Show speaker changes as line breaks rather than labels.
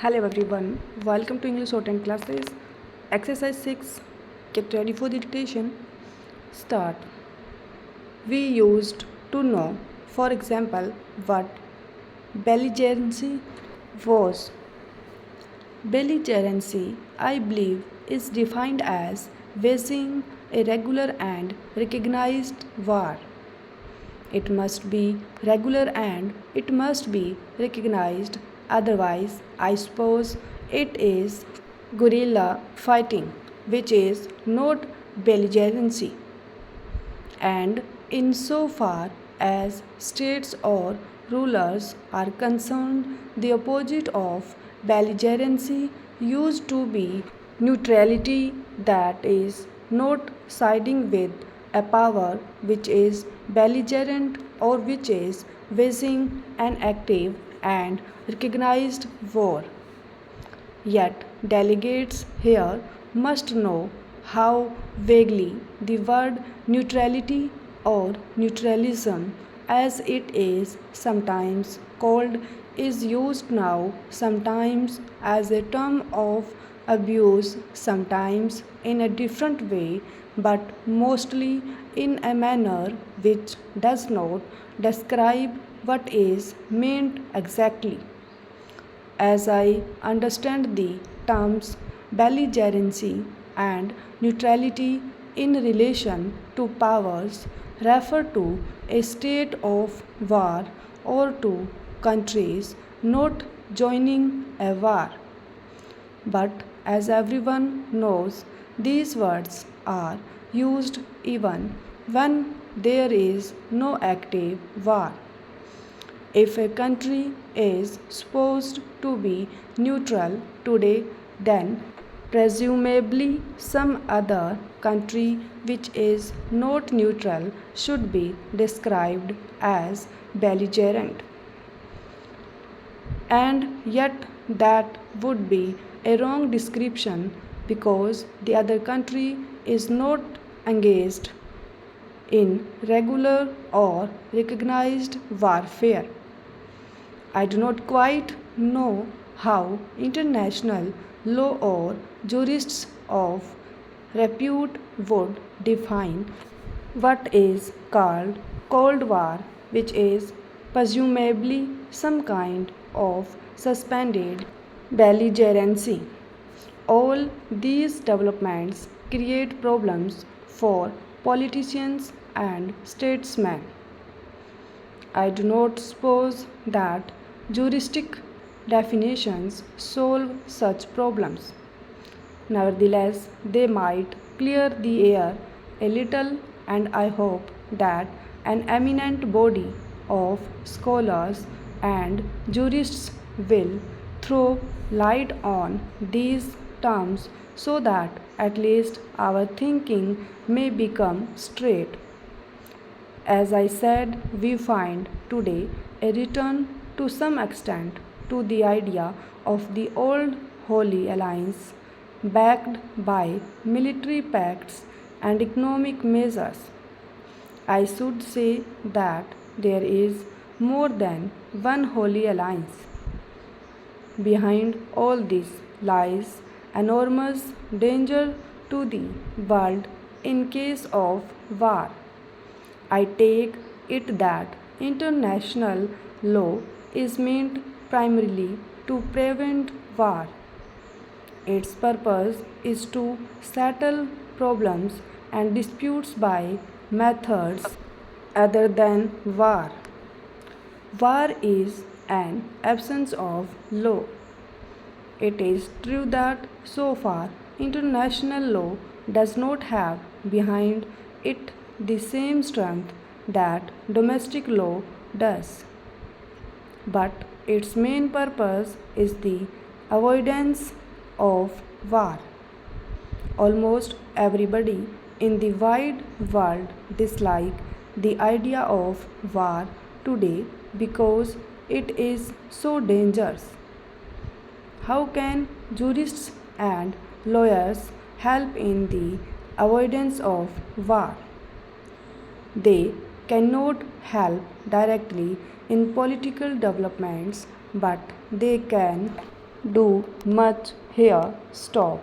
Hello everyone, welcome to English Shorthand classes. Exercise 6. Get ready for the dictation. Start. We used to know, for example, what belligerency was. Belligerency, I believe, is defined as waging a regular and recognized war. It must be regular and it must be recognized. Otherwise, I suppose it is guerrilla fighting, which is not belligerency. And insofar as states or rulers are concerned, the opposite of belligerency used to be neutrality, that is, not siding with a power which is belligerent or which is waging an active and recognized war. Yet, delegates here must know how vaguely the word neutrality or neutralism, as it is sometimes called, is used now, sometimes as a term of abuse, sometimes in a different way, but mostly in a manner which does not describe what is meant exactly. As I understand the terms belligerency and neutrality in relation to powers refer to a state of war or to countries not joining a war. But as everyone knows, these words are used even when there is no active war. If a country is supposed to be neutral today, then presumably some other country which is not neutral should be described as belligerent. And yet, that would be a wrong description because the other country is not engaged in regular or recognized warfare. I do not quite know how international law or jurists of repute would define what is called Cold War, which is presumably some kind of suspended belligerency. All these developments create problems for politicians and statesmen. I do not suppose that juristic definitions solve such problems. Nevertheless, they might clear the air a little, and I hope that an eminent body of scholars and jurists will throw light on these terms so that at least our thinking may become straight. As I said, we find today a return to some extent to the idea of the old Holy Alliance, backed by military pacts and economic measures. I should say that there is more than one Holy Alliance. Behind all this lies enormous danger to the world in case of war. I take it that international law is meant primarily to prevent war. Its purpose is to settle problems and disputes by methods other than war. War is an absence of law. It is true that so far international law does not have behind it the same strength that domestic law does. But its main purpose is the avoidance of war. Almost everybody in the wide world dislike the idea of war today because it is so dangerous. How can jurists and lawyers help in the avoidance of war? They cannot help directly in political developments, but they can do much here. Stop.